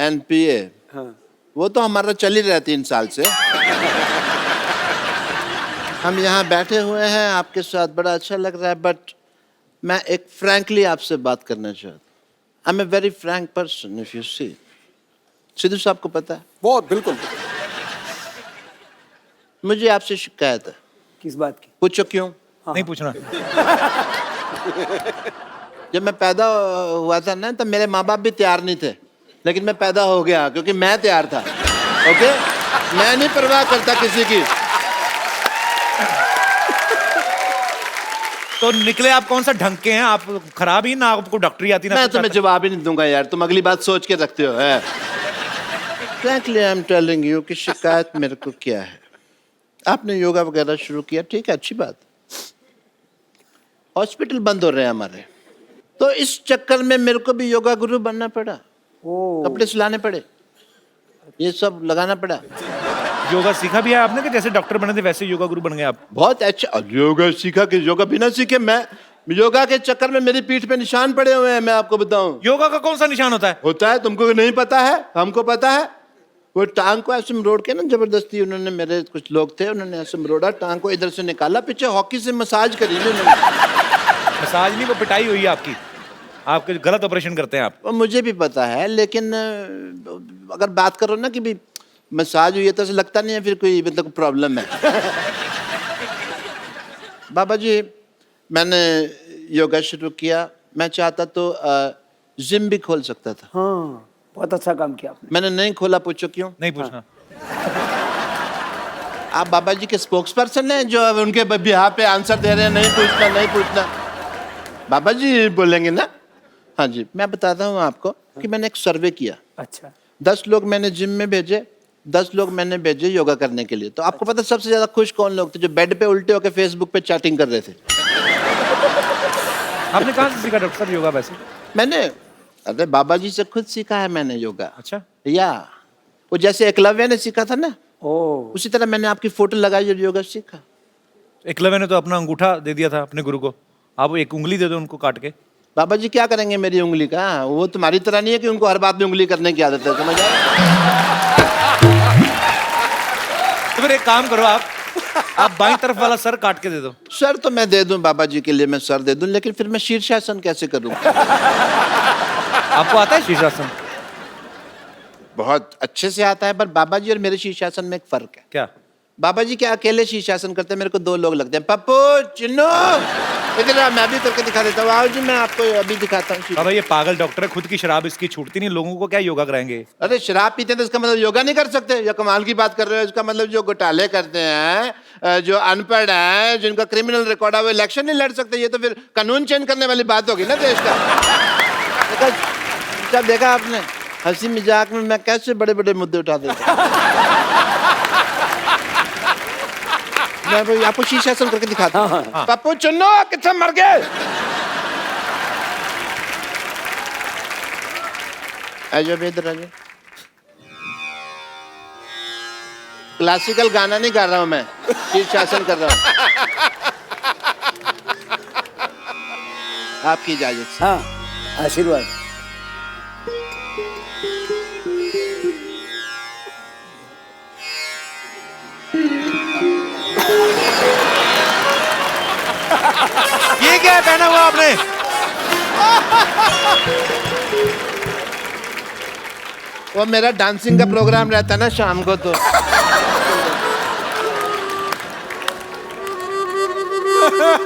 NPA। हाँ। वो तो हमारा चल ही रहा है 3 साल से। हम यहाँ बैठे हुए हैं आपके साथ, बड़ा अच्छा लग रहा है, बट मैं एक फ्रैंकली आपसे बात करना चाहता हूँ। I am a very frank person, if you see. Sidhu साहब को पता है? बहुत बिल्कुल। मुझे आपसे शिकायत है। किस बात की? पूछो क्यों? नहीं पूछना। जब मैं पैदा हुआ था ना, तब मेरे माँ बाप भी तैयार नहीं थे, लेकिन मैं पैदा हो गया क्योंकि मैं तैयार था। ओके? मैं नहीं परवाह करता किसी की। तो निकले आप कौन सा ढंग के हैं? आप खराब ही ना, आपको डॉक्टरी आती ना? मैं तुम्हें जवाब ही नहीं दूंगा यार, तुम अगली बात सोच के रखते हो। है frankly I am telling you कि शिकायत मेरे को क्या है। आपने योगा वगैरह शुरू किया, ठीक है, अच्छी बात। हॉस्पिटल बंद हो रहे हैं हमारे, तो इस चक्कर में मेरे को भी योगा गुरु बनना पड़ा। कपड़े सिलाने पड़े, ये सब लगाना पड़ा। योगा सीखा भी है आपने कि जैसे डॉक्टर बने थे वैसे योगा गुरु बन गए आप? बहुत अच्छा। योगा सीखा कि योगा बिना सीखे? मैं योगा के चक्कर में मेरी पीठ पे निशान पड़े हुए हैं, मैं आपको बताऊं। योगा का कौन सा निशान होता है? होता है, तुमको नहीं पता है, हमको पता है। वो टांग को ऐसे मरोड़ के ना, जबरदस्ती उन्होंने, मेरे कुछ लोग थे, उन्होंने ऐसे मरोड़ा, टांग को इधर से निकाला, पीछे हॉकी से मसाज करी उन्होंने। मसाज नहीं, वो पिटाई हुई है आपकी। आपके गलत ऑपरेशन करते हैं आप। वो मुझे भी पता है, लेकिन अगर बात करो ना कि भी मसाज हुई है, तो ऐसा लगता नहीं है फिर कोई मतलब प्रॉब्लम है। बाबा जी, मैंने योगा शुरू किया, मैं चाहता तो जिम भी खोल सकता था। हाँ, बहुत अच्छा काम किया आपने। मैंने नहीं खोला, पूछो क्यों? नहीं पूछना। आप बाबा जी के स्पोक्स पर्सन हैं जो अब उनके बिहार पे आंसर दे रहे हैं, नहीं पूछना, नहीं पूछना। बाबा जी बोलेंगे ना? हाँ जी, मैं बताता हूँ आपको कि मैंने एक सर्वे किया। अच्छा। 10 लोग मैंने जिम में भेजे, 10 लोग मैंने भेजे योगा करने के लिए। तो आपको पता सबसे ज्यादा खुश कौन लोग थे? जो बेड पे उल्टे होकर फेसबुक पे चैटिंग कर रहे थे। आपने कहाँ से सीखा डॉक्टर साहब योगा वैसे? मैंने, अरे बाबा जी से खुद सीखा है मैंने योगा। अच्छा। या वो जैसे एकलव्य ने सीखा था ना, ओ, उसी तरह मैंने आपकी फोटो लगाई और योगा सीखा। एकलव्य ने तो अपना अंगूठा दे दिया था अपने गुरु को, आप एक उंगली दे दो उनको काट के। बाबा जी क्या करेंगे मेरी उंगली का? वो तुम्हारी तरह नहीं है कि उनको हर बात में उंगली करने की आदत है, समझ आया? तो फिर एक काम करो, आप बाईं तरफ वाला सर काट के दे दो। सर तो मैं दे दूं बाबा जी के लिए, मैं सर दे दूं, लेकिन फिर मैं शीर्षासन कैसे करूं? आपको आता है शीर्षासन? बहुत अच्छे से आता है, पर बाबा जी और मेरे शीर्षासन में एक फर्क है। क्या? बाबा जी क्या अकेले शीर्षासन करते हैं, मेरे को 2 लोग लगते हैं। पप्पू, चिन्नू, इधर आ, मैं भी करके दिखा देता हूँ। आओ जी, मैं आपको अभी दिखाता हूँ। बाबा ये पागल डॉक्टर है, खुद की शराब इसकी छूटती नहीं, लोगों को क्या योगा कराएंगे? अरे शराब पीते हैं तो इसका मतलब योगा नहीं कर सकते? या कमाल की बात कर रहे हो? इसका मतलब जो घोटाले करते हैं, जो अनपढ़ हैं, जिनका क्रिमिनल रिकॉर्ड है, वो इलेक्शन नहीं लड़ सकते। ये तो फिर कानून चेंज करने वाली बात होगी ना देश का। जब देखा आपने हंसी मजाक में मैं कैसे बड़े बड़े मुद्दे उठा देता मैं भाई आपको शीर्षासन करके दिखाता हूँ। पप्पू चुन्नो कितना मर गए? आजो इधर आजो। क्लासिकल गाना नहीं गा रहा हूँ मैं, शीर्षासन कर रहा हूँ। आपकी इजाजत से। हाँ आशीर्वाद। ये क्या है पहना हुआ आपने? वो मेरा डांसिंग का प्रोग्राम रहता है ना शाम को, तो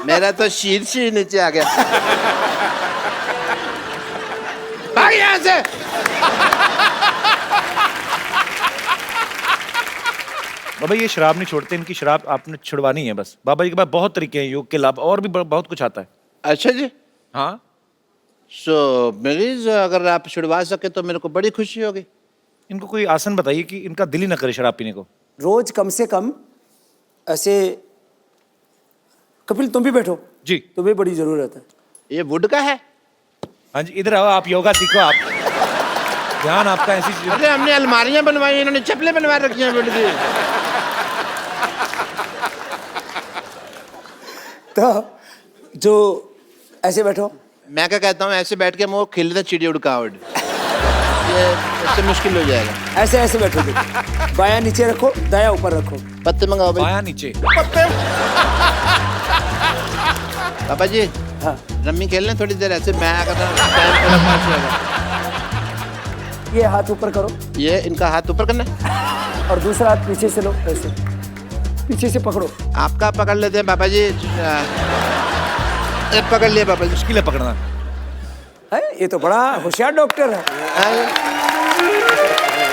मेरा तो शीर्ष ही नीचे आ गया। भाग यहाँ से। बाबा ये शराब नहीं छोड़ते, इनकी शराब आपने छुड़वानी है बस। बाबा जी के पास बहुत तरीके हैं योग के लाभ, और भी बहुत कुछ आता है। अच्छा जी। हाँ सो मरीज अगर आप छुड़वा सके तो मेरे को बड़ी खुशी होगी। इनको कोई आसन बताइए कि इनका दिल ही ना करे शराब पीने को। रोज कम से कम ऐसे। कपिल तुम भी बैठो जी, तुम्हें बड़ी जरूरत है। ये वुड का है? हाँ जी, इधर आओ, आप योगा सीखो। आप ध्यान आपका ऐसी चीज। अरे हमने अलमारियां बनवाई, इन्होंने चप्पलें बनवा रखी हैं वुड की। तो जो ऐसे बैठो। मैं क्या कहता हूँ, ऐसे बैठ के मुँह खिलता चिड़ी उड़का उड़, ये इससे मुश्किल हो जाएगा। ऐसे ऐसे बैठो तुम। बायां नीचे रखो, दायां ऊपर रखो। पत्ते मंगाओ भाई। बायां नीचे। पापा जी हाँ रम्मी खेल लें थोड़ी देर ऐसे, मैं अगर टाइम थोड़ा पास होगा। ये हाथ ऊपर करो ये इनका हाथ ऊपर करना है? और दूसरा हाथ पीछे से लो, ऐसे पीछे से पकड़ो। आपका पकड़ लेते हैं पापा जी। पकड़ लिया पापा जी। मुश्किल है पकड़ना। है ये तो बड़ा होशियार डॉक्टर है।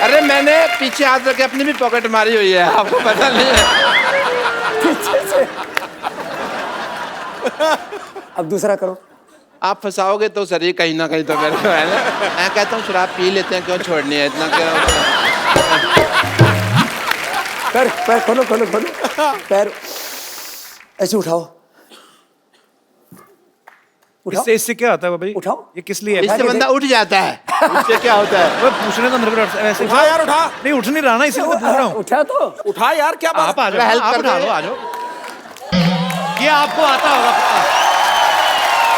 अरे मैंने पीछे हाथ रख के अपनी भी पॉकेट मारी हुई है, आपको पता नहीं है? पीछे से। अब दूसरा करो। आप फंसाओगे तो सर, कहीं ना कहीं तो मेरे को है ना। मैं कहता हूँ शराब पी लेते हैं, क्यों छोड़नी है इतना, क्या पैर पैर खोलो खोलो खोलो, पैर ऐसे उठाओ। उठाओ। इससे क्या होता है बाबा जी? उठाओ। ये किस लिए है? इससे बंदा उठ जाता है, इससे क्या होता है? वो पूछने तो मेरे को ऐसे। उठा यार उठा। नहीं उठ नहीं रहा ना, इसलिए तो पूछ रहा हूँ। उठा तो उठा यार, क्या बात। आप आ जाओ, हेल्प आप कर उठा रहे लो, हैं। आ जाओ। ये आपको आता होगा पक्का,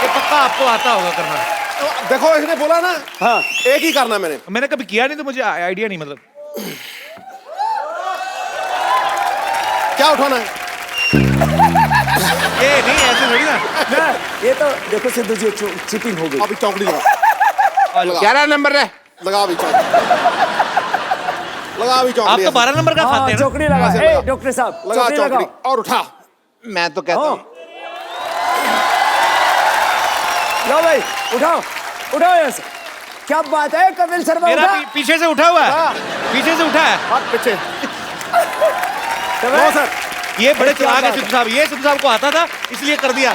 ये पक्का आपको आता होगा करना। देखो इसने बोला ना, हाँ एक ही करना मैंने। मैंने कभी किया नहीं तो मुझे आइडिया नहीं, मतलब क्या उठाना है? ये नहीं ऐसे थोड़ी ना। ना, ये तो देखो सिद्धू जी चीटिंग हो गई। अभी चौकड़ी लगा। 11 नंबर है। लगा अभी चौकड़ी। लगा अभी चौकड़ी। आप तो 12 नंबर का खाते हाँ हैं ना? चौकड़ी लगा। ऐसे ए, लगा। डॉक्टर साहब लगा चौकड़ी चौकड़ी लगाओ। और उठा। मैं तो कहता हूँ लो भाई उठाओ, उठाओ यहाँ से। क्या बात है कपिल शर्मा, मेरा उठा। पीछे से उठा हुआ है, पीछे से उठा है। हाथ पीछे। तो नो भाई, सर। ये बड़े क्या चलाक है बात सिद्धू साहब, ये सिद्धू साहब को आता था इसलिए कर दिया।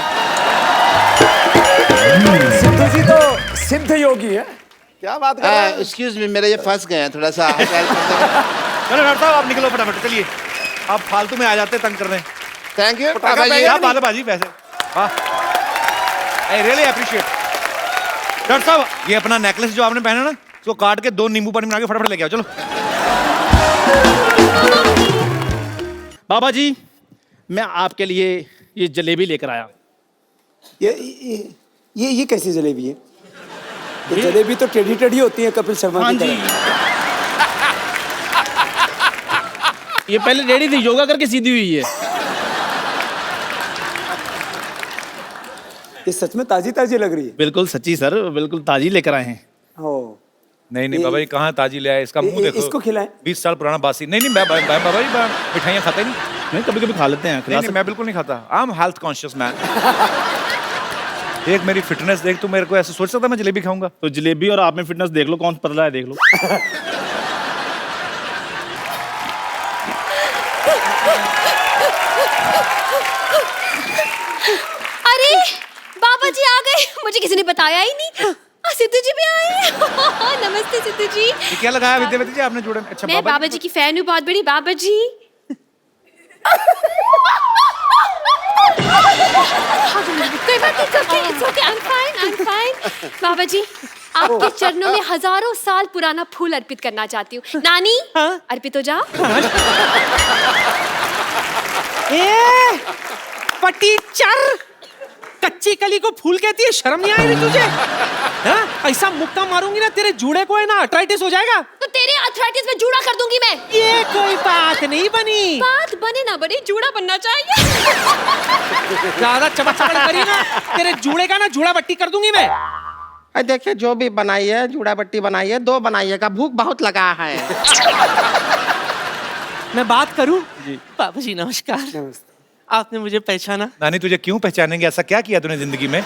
सिद्धू जी तो सिद्ध योगी है। क्या बात कर रहे हैं? एक्सक्यूज मी, मेरे ये फंस गए हैं थोड़ा सा। चलो डॉक्टर साहब आप निकलो फटाफट, चलिए। आप फालतू में आ जाते तंग करने। थैंक यू पटाखा पापा जी। पहले क्या बात है बाजी, वैसे वाह, आई रियली अप्रिशिएट। डॉक्टर साहब ये अपना नेकलेस जो आपने पहना ना, उसको काट के 2 नींबू पानी बना के फटाफट लेके आओ, चलो। बाबा जी मैं आपके लिए ये जलेबी लेकर आया। ये कैसी जलेबी है? ये जलेबी तो टेढ़ी टेढ़ी होती है कपिल शर्मा हाँ की जी, तरह। ये पहले रेडी थी, योगा करके सीधी हुई है। ये सच में ताजी ताजी लग रही है। बिल्कुल सच्ची सर, बिल्कुल ताजी लेकर आए हैं। ओ नहीं नहीं बाबा जी कहाँ ताजी ले आए, इसका मुंह देखो। इसको खिलाएं। 20 साल पुराना बासी। नहीं नहीं बाबा जी मिठाइयाँ खाते नहीं। नहीं कभी कभी खा लेते हैं, खिला नहीं सकते मैं बिल्कुल नहीं खाता। I am health conscious man. देख मेरी फिटनेस देख, तू मेरे को ऐसे सोच सकता मैं जलेबी खाऊंगा? तो जलेबी और आप में फिटनेस देख लो, कौन पतला है देख लो। अरे बाबा जी आ गए, मुझे किसी ने बताया ही नहीं। सिद्धू जी भी आए हैं। नमस्ते सिद्धू जी। ये क्या लगाया विद्यावती जी आपने जोड़े में? अच्छा मैं बाबा जी की फैन हूँ बहुत बड़ी। बाबा जी कोई बात नहीं, it's okay, I'm fine. बाबा जी आपके चरणों में हजारों साल पुराना फूल अर्पित करना चाहती हूँ। नानी अर्पित हो जाओ। ए पटीचर कच्ची कली को फूल कहती है, शर्म नहीं आई रही तुझे? हाँ? ऐसा मुक्का मारूंगी ना तेरे जूड़े को, है ना आर्थराइटिस हो जाएगा। तो तेरे आर्थराइटिस में जूड़ा कर दूंगी मैं। ये कोई बात नहीं बनी। बात बने ना बने, जूड़ा बनना चाहिए। ज्यादा चमक करी ना, तेरे जूड़े का ना जूड़ा बट्टी कर दूंगी मैं। देखिए जो भी बनाई है, जूड़ा बट्टी बनाई है, 2 बनाइएगा, भूख बहुत लगा है। मैं बात करूं? बाबा जी नमस्कार। आपने मुझे पहचाना? नानी तुझे क्यों पहचानेंगे? ऐसा क्या किया तूने जिंदगी में?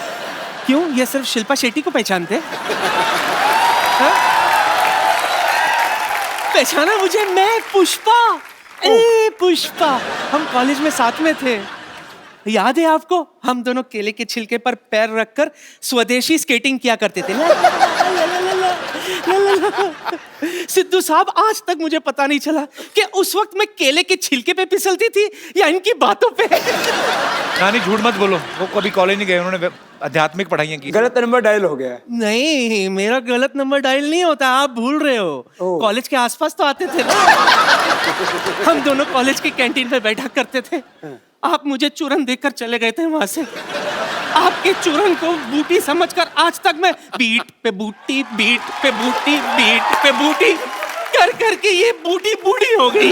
क्यों, ये सिर्फ शिल्पा शेट्टी को पहचानते? हाँ? पहचाना मुझे? मैं पुष्पा। ए पुष्पा, हम कॉलेज में साथ में थे, याद है आपको? हम दोनों केले के छिलके पर पैर रखकर स्वदेशी स्केटिंग किया करते थे। सिद्धू साहब, आज तक मुझे पता नहीं चला कि उस वक्त मैं केले के छिलके पे फिसलती थी या इनकी बातों पे। नानी झूठ मत बोलो, वो कभी कॉलेज नहीं गए, उन्होंने आध्यात्मिक पढ़ाइयाँ की। गलत नंबर डायल हो गया है। नहीं, मेरा गलत नंबर डायल नहीं होता, आप भूल रहे हो। कॉलेज के आसपास तो आते थे ना। हम दोनों कॉलेज की कैंटीन पे बैठा करते थे। आप मुझे चूरन देकर चले गए थे वहां से। आपके चूरन को बूटी समझकर आज तक मैं बीट पे बूटी, बीट पे बूटी, बीट पे बूटी कर करके ये बूटी बूढ़ी हो गई।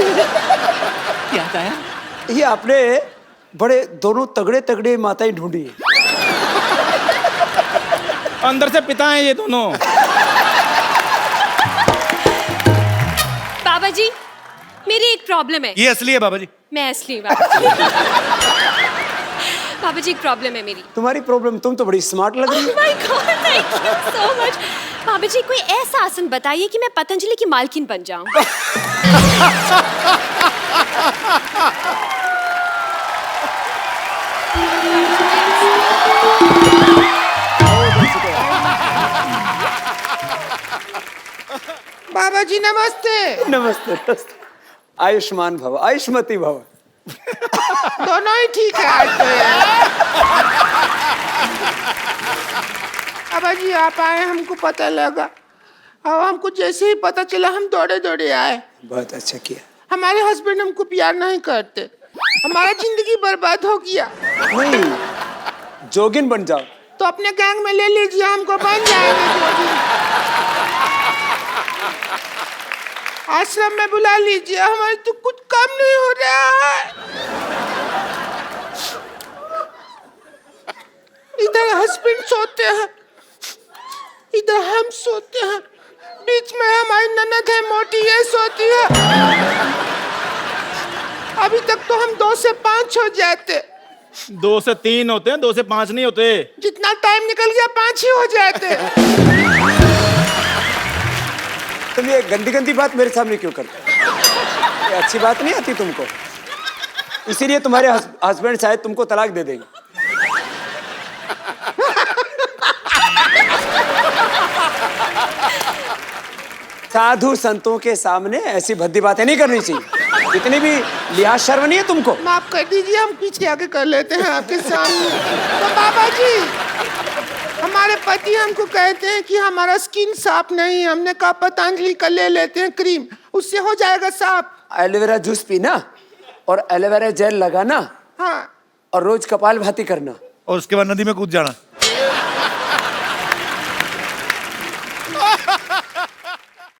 याद आया? ये आपने बड़े दोनों तगड़े तगड़े माताएं ढूंढी है। अंदर से पिता हैं ये दोनों। बाबा जी, मेरी एक प्रॉब्लम है। ये असली है बाबा जी। मैं असली बाबा जी। बाबा जी, एक प्रॉब्लम है मेरी। तुम्हारी प्रॉब्लम? तुम तो बड़ी स्मार्ट लग रही हो। Oh my God, thank you so much। बाबा जी, कोई ऐसा आसन बताइए कि मैं पतंजलि की मालकिन बन जाऊं। बाबा जी नमस्ते। नमस्ते नमस्ते। आयुष्मान भव, आयुष्मती भव। दोनों ही ठीक है आज तो यार। बाबा जी आप आए, हमको पता लगा, और हमको जैसे ही पता चला हम दौड़े दौड़े आए। बहुत अच्छा किया। हमारे हस्बैंड हमको प्यार नहीं करते, हमारा जिंदगी बर्बाद हो गया। नहीं, जोगिन बन जाओ। तो अपने गैंग में ले लीजिए, हमको बन जाएंगे जोगिन। आश्रम में बुला लीजिए, हमारे तो कुछ कम नहीं हो रहा है। इधर हस्बैंड सोते हैं, इधर हम सोते हैं, बीच में हमारी ननद है मोटी, ये सोती है। अभी तक तो हम 2 से 5 हो जाते। 2 से 3 होते हैं, 2 से 5 नहीं होते। जितना टाइम निकल गया 5 ही हो जाते। तुम ये गंदी गंदी बात मेरे सामने क्यों करते हो? ये अच्छी बात नहीं आती तुमको, इसीलिए तुम्हारे हस्बैंड शायद तुमको तलाक दे देंगे। साधु संतों के सामने ऐसी भद्दी बातें नहीं करनी चाहिए। इतनी भी लिहाज शर्म नहीं है तुमको? माफ कर दीजिए, हम पीछे आगे कर लेते हैं आपके सामने। तो बाबा जी, हमारे पति हमको कहते हैं कि हमारा स्किन साफ नहीं है। हमने कहा पतंजलि का ले लेते हैं क्रीम, उससे हो जाएगा साफ। एलोवेरा जूस पीना और एलोवेरा जेल लगाना। हाँ। और रोज कपाल भाती करना। और उसके बाद नदी में कूद जाना।